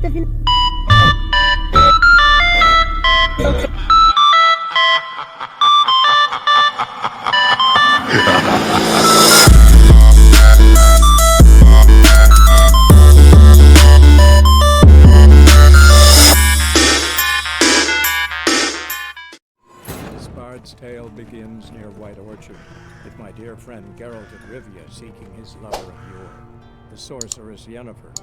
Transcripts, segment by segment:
Bard's tale begins near White Orchard, with my dear friend Geralt of Rivia seeking his lover of yore, the sorceress Yennefer.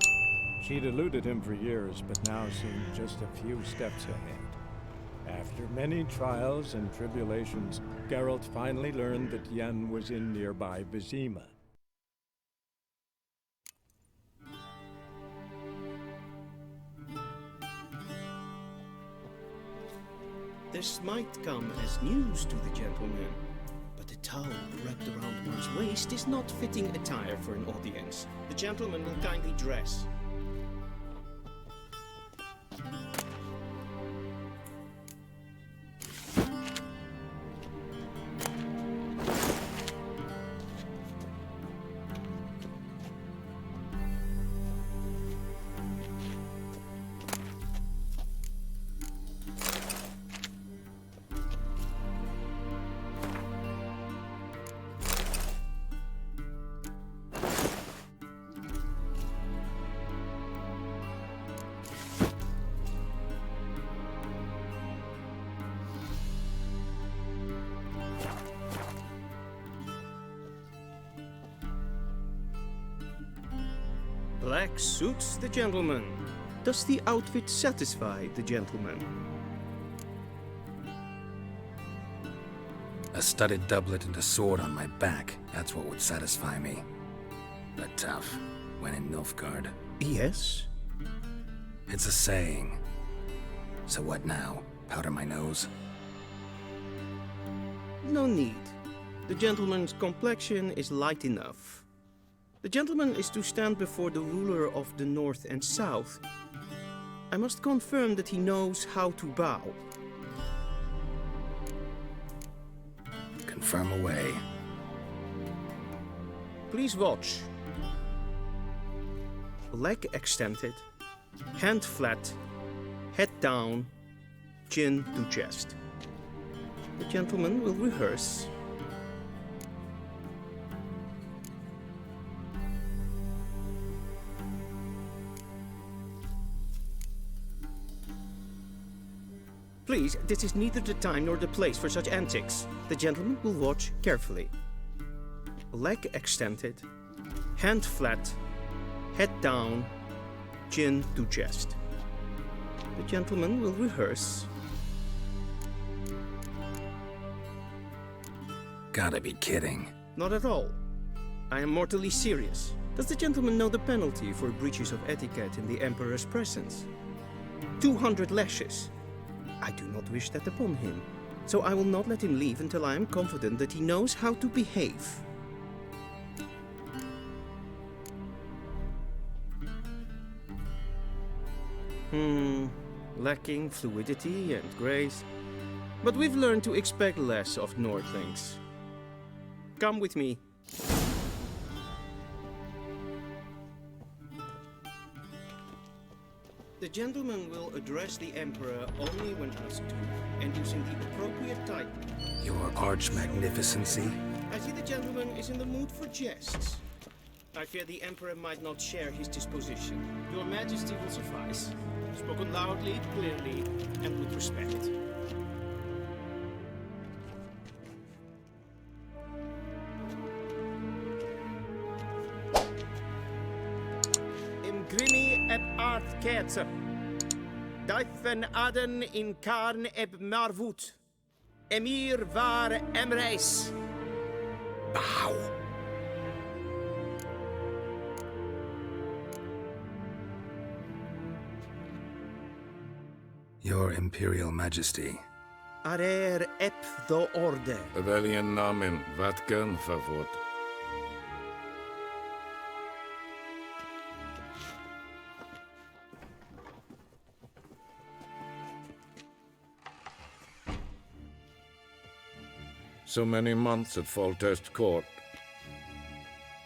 She'd eluded him for years, but now seemed just a few steps ahead. After many trials and tribulations, Geralt finally learned that Yen was in nearby Vizima. This might come as news to the gentleman, but a towel wrapped around one's waist is not fitting attire for an audience. The gentleman will kindly dress. Black suits the gentleman. Does the outfit satisfy the gentleman? A studded doublet and a sword on my back, that's what would satisfy me. But tough, when in Nilfgaard. Yes? It's a saying. So what now? Powder my nose? No need. The gentleman's complexion is light enough. The gentleman is to stand before the ruler of the North and South. I must confirm that he knows how to bow. Confirm away. Please watch. Leg extended, hand flat, head down, chin to chest. The gentleman will rehearse. Please, this is neither the time nor the place for such antics. The gentleman will watch carefully. Leg extended, hand flat, head down, chin to chest. The gentleman will rehearse. Gotta be kidding. Not at all. I am mortally serious. Does the gentleman know the penalty for breaches of etiquette in the Emperor's presence? 200 lashes. I do not wish that upon him, so I will not let him leave until I am confident that he knows how to behave. Lacking fluidity and grace. But we've learned to expect less of Nordlings. Come with me. The gentleman will address the Emperor only when asked to, and using the appropriate title. Your arch-magnificency? I see the gentleman is in the mood for jests. I fear the Emperor might not share his disposition. Your Majesty will suffice. Spoken loudly, clearly, and with respect. Grimi eb art kerze. Duiven aden in karn eb marvoet. Emir var emreis. Bow. Your Imperial Majesty. Arer eb the orde. Weljen namen vatken favot. So many months at Foltest Court,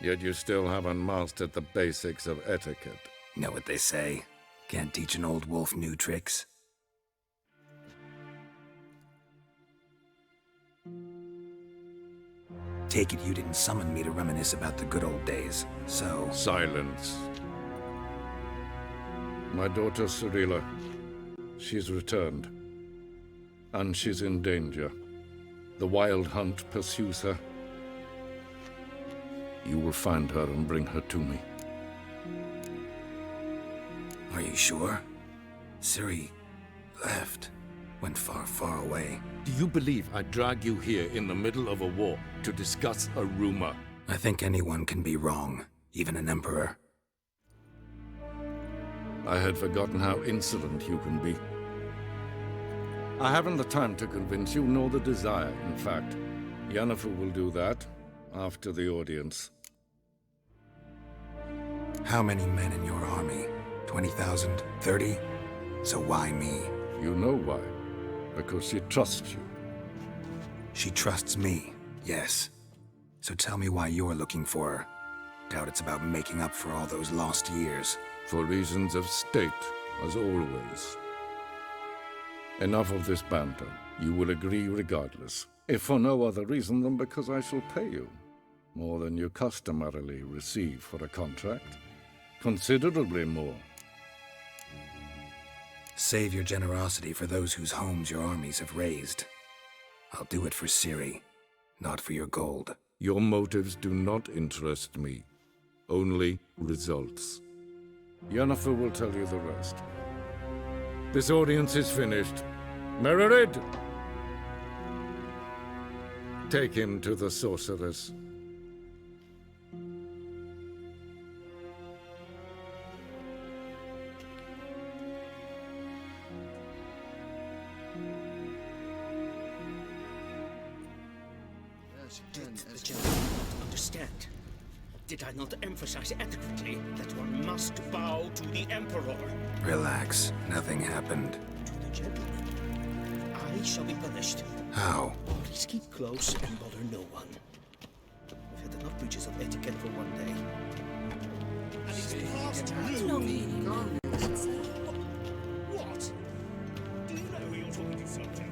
yet you still haven't mastered the basics of etiquette. Know what they say? Can't teach an old wolf new tricks. Take it you didn't summon me to reminisce about the good old days, so... Silence. My daughter Cirilla, she's returned. And she's in danger. The Wild Hunt pursues her. You will find her and bring her to me. Are you sure? Ciri left. Went far, far away. Do you believe I'd drag you here in the middle of a war to discuss a rumor? I think anyone can be wrong, even an emperor. I had forgotten how insolent you can be. I haven't the time to convince you, nor the desire, in fact. Yennefer will do that after the audience. How many men in your army? 20,000? 30? So why me? You know why. Because she trusts you. She trusts me, yes. So tell me why you're looking for her. Doubt it's about making up for all those lost years. For reasons of state, as always. Enough of this banter. You will agree regardless. If for no other reason than because I shall pay you. More than you customarily receive for a contract. Considerably more. Save your generosity for those whose homes your armies have razed. I'll do it for Ciri, not for your gold. Your motives do not interest me. Only results. Yennefer will tell you the rest. This audience is finished. Mererid! Take him to the sorceress. Did the gentleman not understand? Did I not emphasize adequately that one must bow to the Emperor? Relax, nothing happened. To the gentleman. I shall be punished. How? Please keep close and bother no one. We've had enough breaches of etiquette for one day. And it's past noon. What? Do you know who you're talking to, Sultan?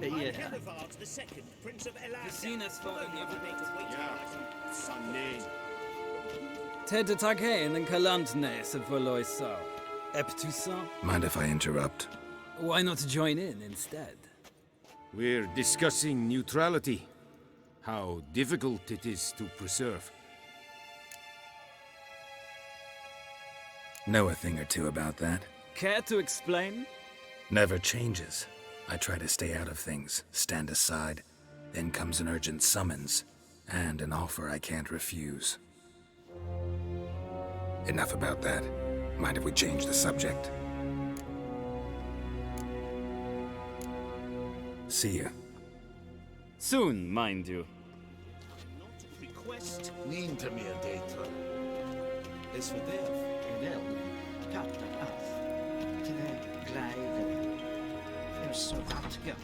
I'm Yennefer the Second, Prince of Ted Takane and Kalantne se Voloisa. Eptusa? Mind if I interrupt? Why not join in instead? We're discussing neutrality. How difficult it is to preserve. Know a thing or two about that? Care to explain? Never changes. I try to stay out of things, stand aside. Then comes an urgent summons, and an offer I can't refuse. Enough about that. Mind if we change the subject? See ya. Soon, mind you. Not request. Inte mer dejter. Es fördärv är väl kattar av. Tyvärr glädje. Är så vackra.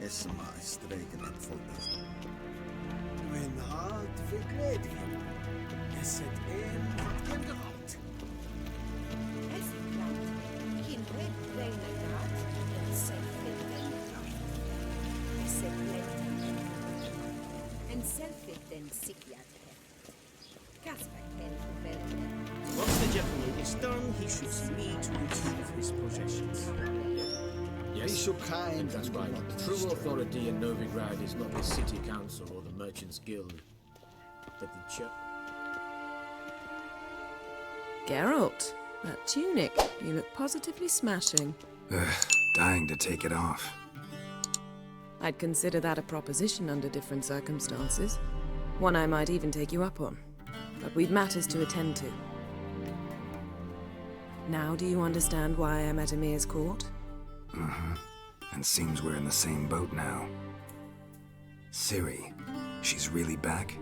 SMA strejken att folka. Men allt för glädje. Es ett vackert gehalt. Es ist klar. Kindred reine Rat, en self-evident kraft. Es är glädje. En self-evident psykiater. Kasper Kelvin. Once the gentleman is done, he should need to retrieve his possessions. Yes, Be so kind. that's right. True authority in Novigrad is not the city council or the merchants guild, but the church. Geralt, that tunic. You look positively smashing. Dying to take it off. I'd consider that a proposition under different circumstances. One I might even take you up on. But we've matters to attend to. Now do you understand why I'm at Emir's court? And seems we're in the same boat now. Ciri, she's really back?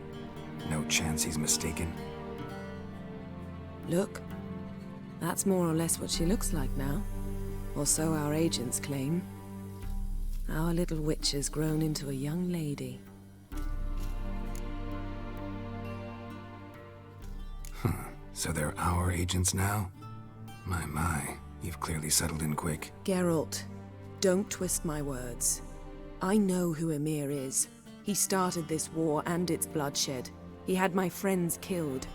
No chance he's mistaken? Look, that's more or less what she looks like now. Or so our agents claim. Our little witch has grown into a young lady. So they're our agents now? My, you've clearly settled in quick. Geralt, don't twist my words. I know who Emir is. He started this war and its bloodshed. He had my friends killed.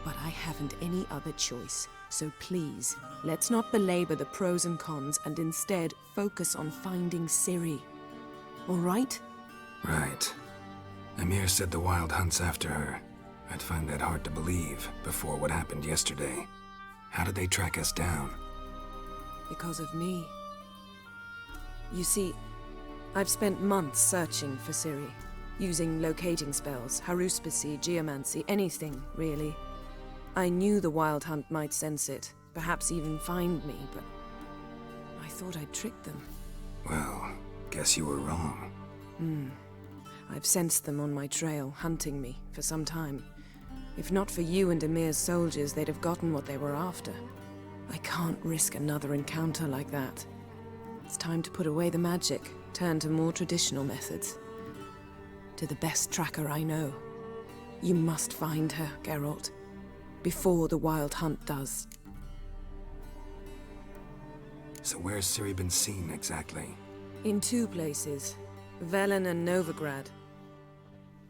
But I haven't any other choice. So please, let's not belabor the pros and cons and instead focus on finding Ciri. All right? Right. Emir said the Wild hunts after her. I'd find that hard to believe before what happened yesterday. How did they track us down? Because of me. You see, I've spent months searching for Ciri, using locating spells, haruspicy, geomancy, anything, really. I knew the Wild Hunt might sense it, perhaps even find me, but I thought I'd tricked them. Well, guess you were wrong. I've sensed them on my trail, hunting me, for some time. If not for you and Emir's soldiers, they'd have gotten what they were after. I can't risk another encounter like that. It's time to put away the magic, turn to more traditional methods. To the best tracker I know. You must find her, Geralt. Before the Wild Hunt does. So where's Ciri been seen exactly? In 2 places. Velen and Novigrad.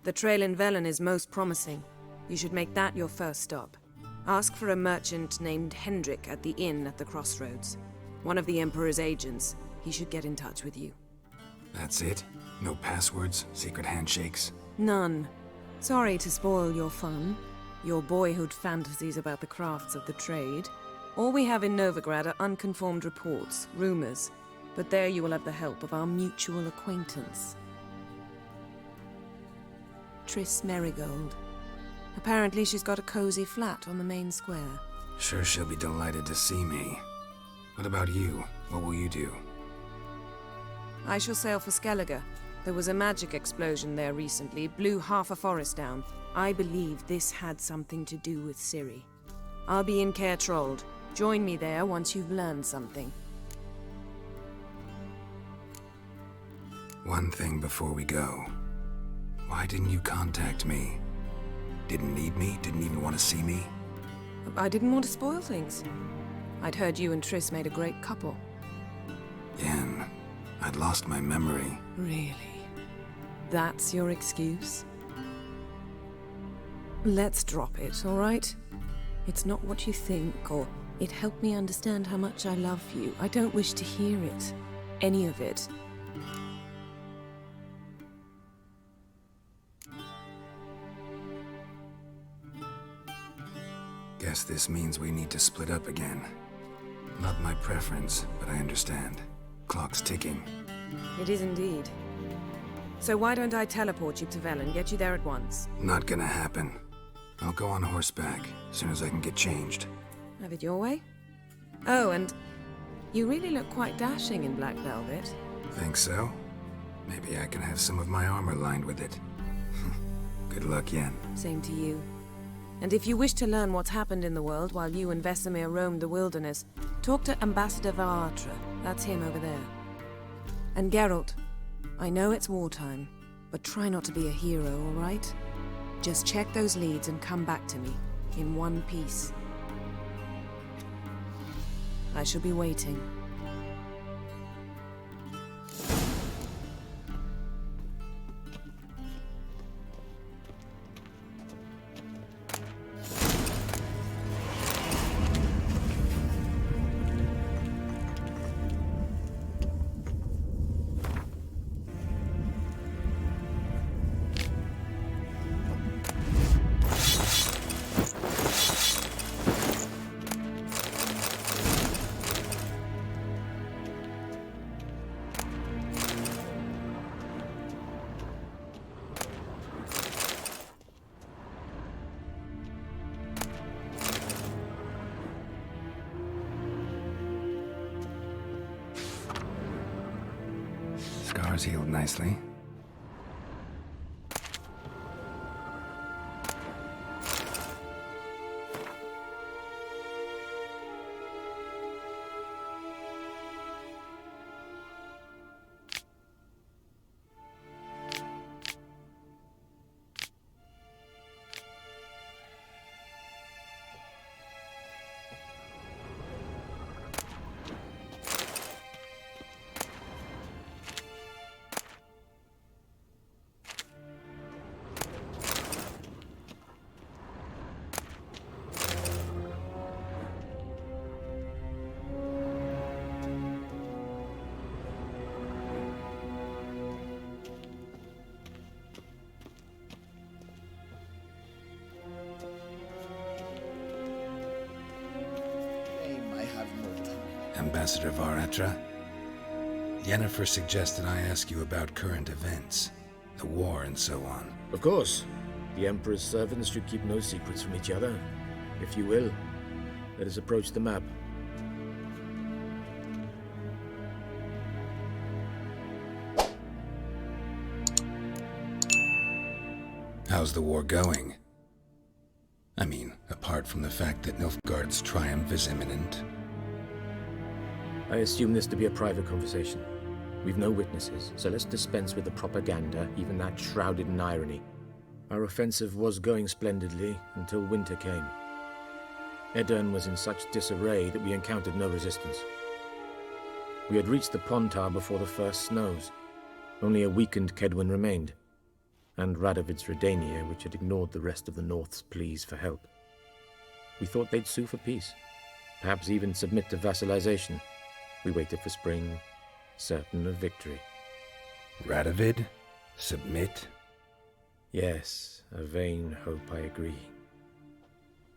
The trail in Velen is most promising. You should make that your first stop. Ask for a merchant named Hendrik at the inn at the crossroads. One of the Emperor's agents. He should get in touch with you. That's it? No passwords? Secret handshakes? None. Sorry to spoil your fun. Your boyhood fantasies about the crafts of the trade. All we have in Novigrad are unconfirmed reports, rumors. But there you will have the help of our mutual acquaintance. Triss Merigold. Apparently she's got a cozy flat on the main square. Sure she'll be delighted to see me. What about you? What will you do? I shall sail for Skellige. There was a magic explosion there recently, blew half a forest down. I believe this had something to do with Ciri. I'll be in Caer Trold. Join me there once you've learned something. One thing before we go. Why didn't you contact me? Didn't need me? Didn't even want to see me? I didn't want to spoil things. I'd heard you and Triss made a great couple. Yen, I'd lost my memory. Really? That's your excuse? Let's drop it, all right? It's not what you think, or it helped me understand how much I love you. I don't wish to hear it. Any of it. Guess this means we need to split up again. Not my preference, but I understand. Clock's ticking. It is indeed. So why don't I teleport you to Velen, get you there at once? Not gonna happen. I'll go on horseback, as soon as I can get changed. Have it your way? Oh, and you really look quite dashing in black velvet. Think so? Maybe I can have some of my armor lined with it. Good luck, Yen. Same to you. And if you wish to learn what's happened in the world while you and Vesemir roamed the wilderness, talk to Ambassador Varatra. That's him over there. And Geralt, I know it's wartime, but try not to be a hero, all right? Just check those leads and come back to me, in one piece. I shall be waiting. Scars healed nicely. Ambassador Varatra? Yennefer suggested I ask you about current events, the war and so on. Of course. The Emperor's servants should keep no secrets from each other. If you will, let us approach the map. How's the war going? I mean, apart from the fact that Nilfgaard's triumph is imminent. I assume this to be a private conversation. We've no witnesses, so let's dispense with the propaganda, even that shrouded in irony. Our offensive was going splendidly until winter came. Edirn was in such disarray that we encountered no resistance. We had reached the Pontar before the first snows. Only a weakened Kedwin remained, and Radovid's Redania, which had ignored the rest of the North's pleas for help. We thought they'd sue for peace, perhaps even submit to vassalization. We waited for spring, certain of victory. Radovid? Submit? Yes, a vain hope, I agree.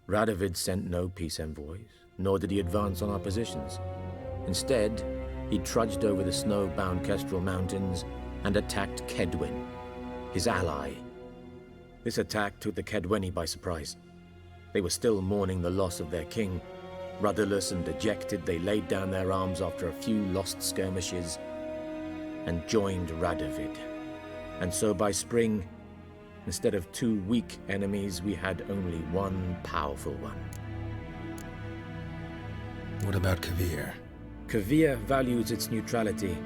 Radovid sent no peace envoys, nor did he advance on our positions. Instead, he trudged over the snow-bound Kestrel Mountains and attacked Kedwen, his ally. This attack took the Kedweni by surprise. They were still mourning the loss of their king. Rudderless and dejected, they laid down their arms after a few lost skirmishes and joined Radovid. And so by spring, instead of 2 weak enemies, we had only one powerful one. What about Kavir? Kavir values its neutrality,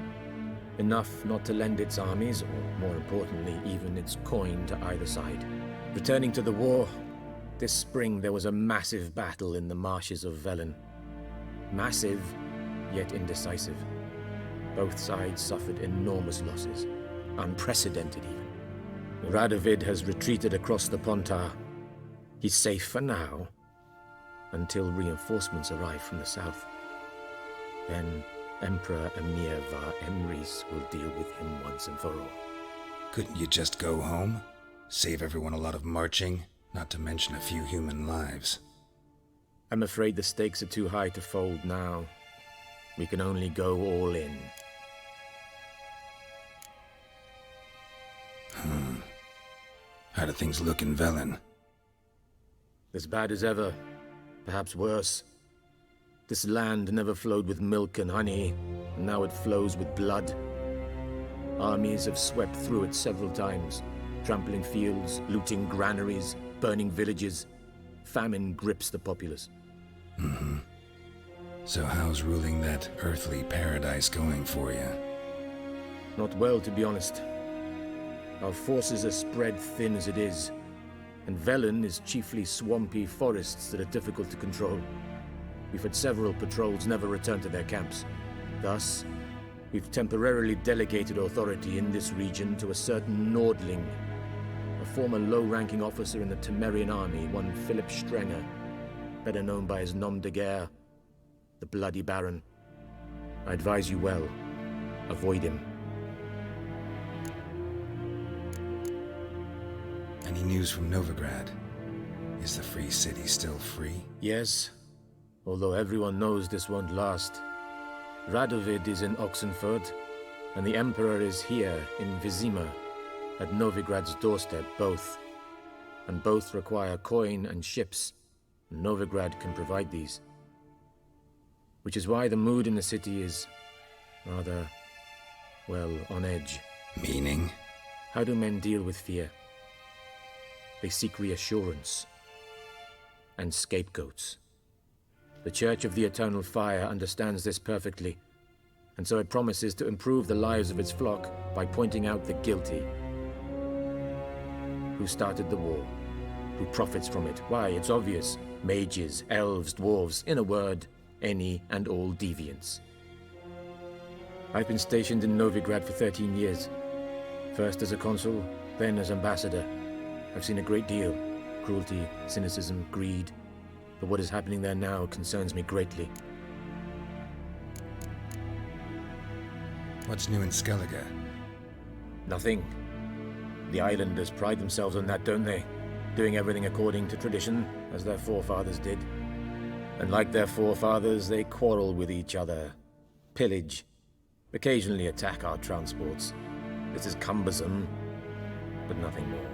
enough not to lend its armies, or more importantly, even its coin to either side. Returning to the war, this spring there was a massive battle in the marshes of Velen. Massive, yet indecisive. Both sides suffered enormous losses, unprecedented even. Radovid has retreated across the Pontar. He's safe for now, until reinforcements arrive from the south. Then Emperor Emir var Emrys will deal with him once and for all. Couldn't you just go home? Save everyone a lot of marching, not to mention a few human lives. I'm afraid the stakes are too high to fold now. We can only go all in. How do things look in Velen? As bad as ever, perhaps worse. This land never flowed with milk and honey, and now it flows with blood. Armies have swept through it several times, trampling fields, looting granaries, burning villages. Famine grips the populace. So how's ruling that earthly paradise going for you? Not well, to be honest. Our forces are spread thin as it is, and Velen is chiefly swampy forests that are difficult to control. We've had several patrols never return to their camps. Thus, we've temporarily delegated authority in this region to a certain Nordling, a former low-ranking officer in the Temerian army, one Philip Strenger, better known by his nom de guerre, the Bloody Baron. I advise you well, avoid him. Any news from Novigrad? Is the free city still free? Yes, although everyone knows this won't last. Radovid is in Oxenfurt, and the Emperor is here in Vizima, at Novigrad's doorstep, both. And both require coin and ships, and Novigrad can provide these. Which is why the mood in the city is rather, well, on edge. Meaning? How do men deal with fear? They seek reassurance and scapegoats. The Church of the Eternal Fire understands this perfectly, and so it promises to improve the lives of its flock by pointing out the guilty. Who started the war? Who profits from it? Why, it's obvious. Mages, elves, dwarves, in a word, any and all deviants. I've been stationed in Novigrad for 13 years. First as a consul, then as ambassador. I've seen a great deal. Cruelty, cynicism, greed. But what is happening there now concerns me greatly. What's new in Skellige? Nothing. The islanders pride themselves on that, don't they? Doing everything according to tradition, as their forefathers did. And like their forefathers, they quarrel with each other, pillage, occasionally attack our transports. This is cumbersome, but nothing more.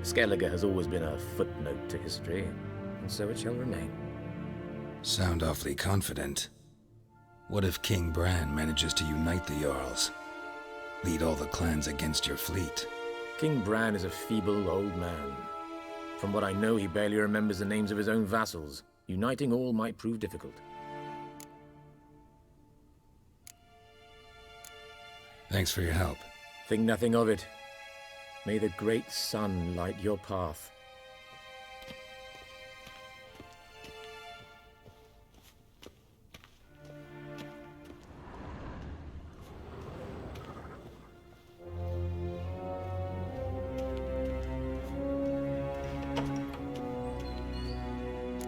Skellige has always been a footnote to history, and so it shall remain. Sound awfully confident. What if King Bran manages to unite the Jarls? Lead all the clans against your fleet? King Bran is a feeble old man. From what I know, he barely remembers the names of his own vassals. Uniting all might prove difficult. Thanks for your help. Think nothing of it. May the great sun light your path.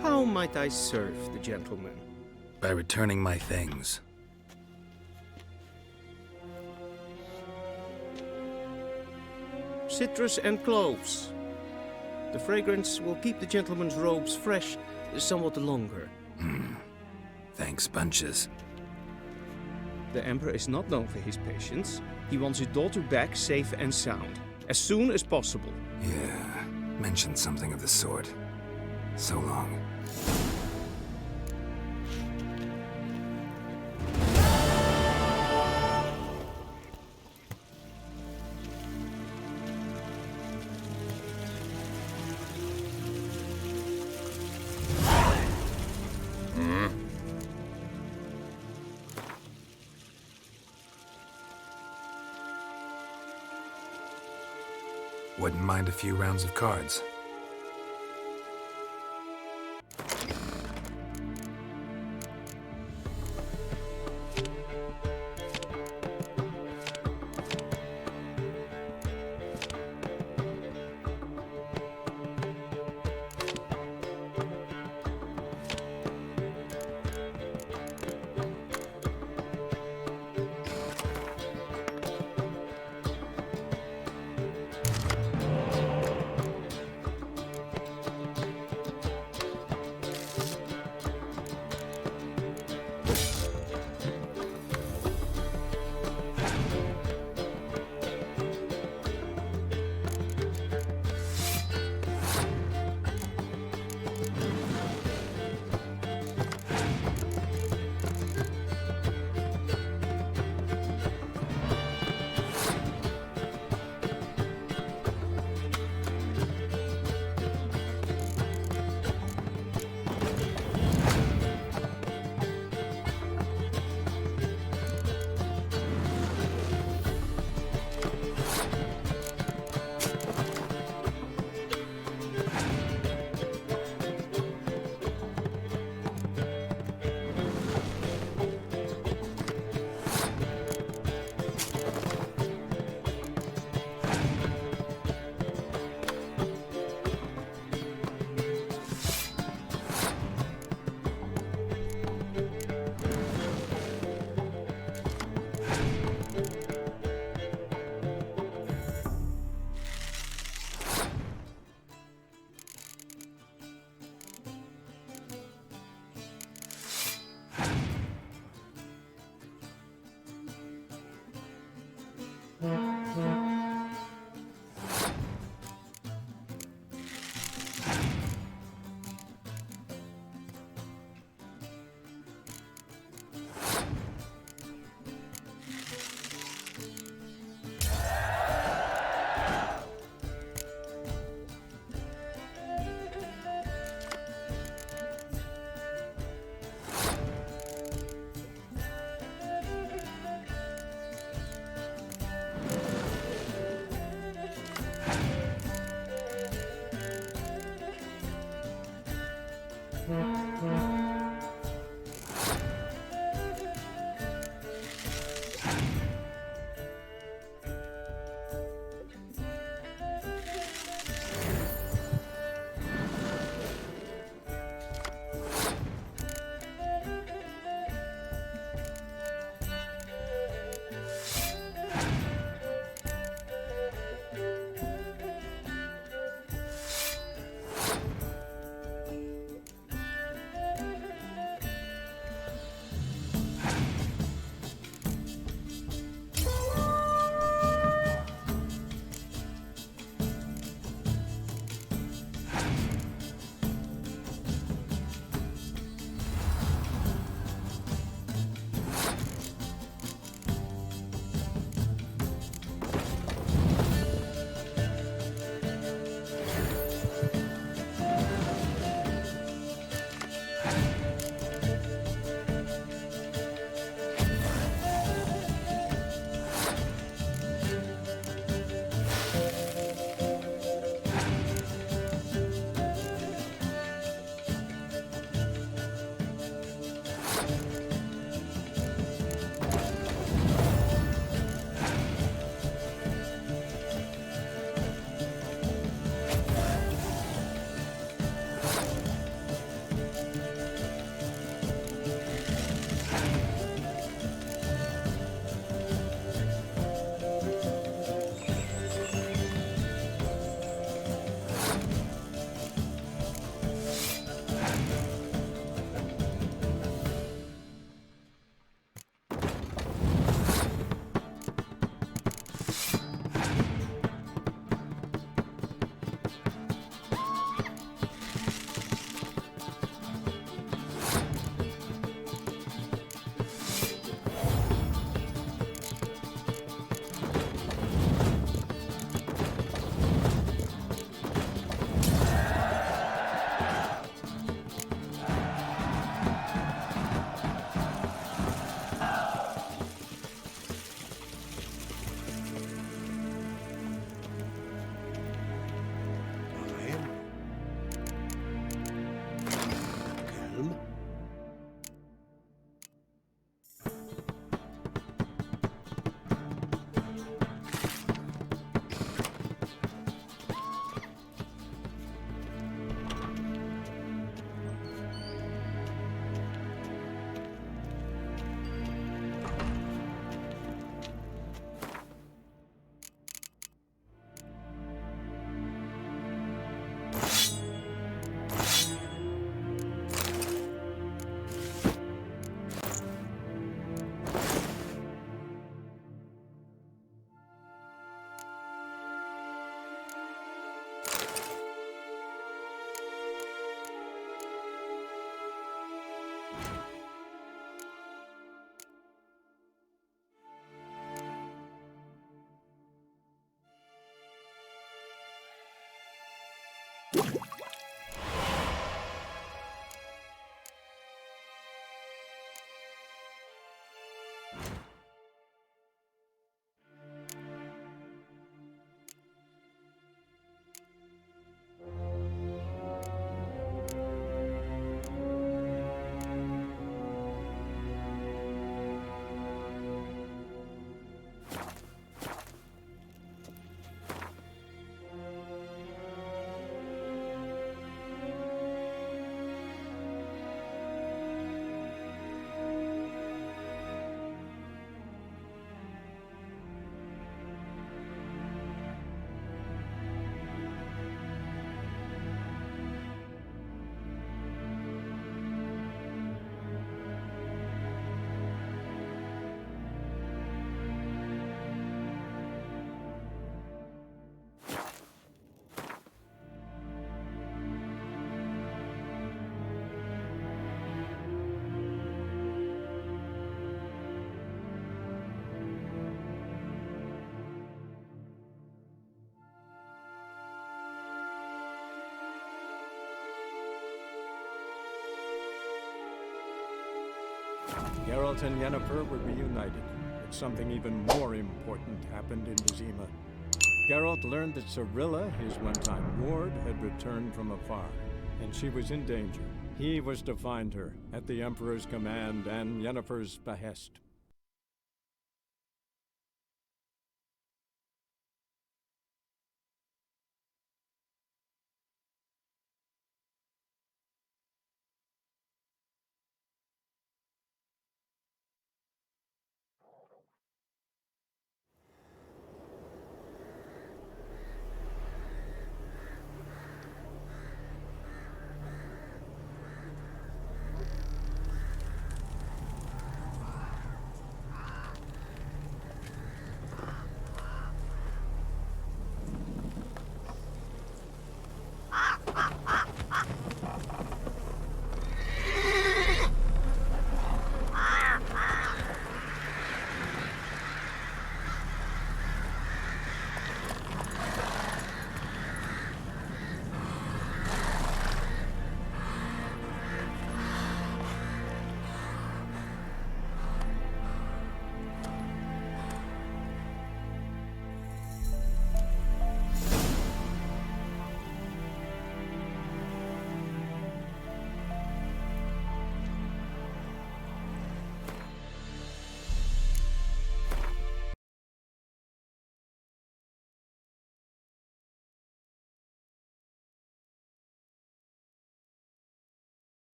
How might I serve the gentleman? By returning my things. Citrus and cloves. The fragrance will keep the gentleman's robes fresh somewhat longer. Thanks, bunches. The Emperor is not known for his patience. He wants his daughter back safe and sound, as soon as possible. Yeah, mentioned something of the sort. So long. Wouldn't mind a few rounds of cards. Geralt and Yennefer were reunited, but something even more important happened in Zima. Geralt learned that Cirilla, his one-time ward, had returned from afar, and she was in danger. He was to find her, at the Emperor's command and Yennefer's behest.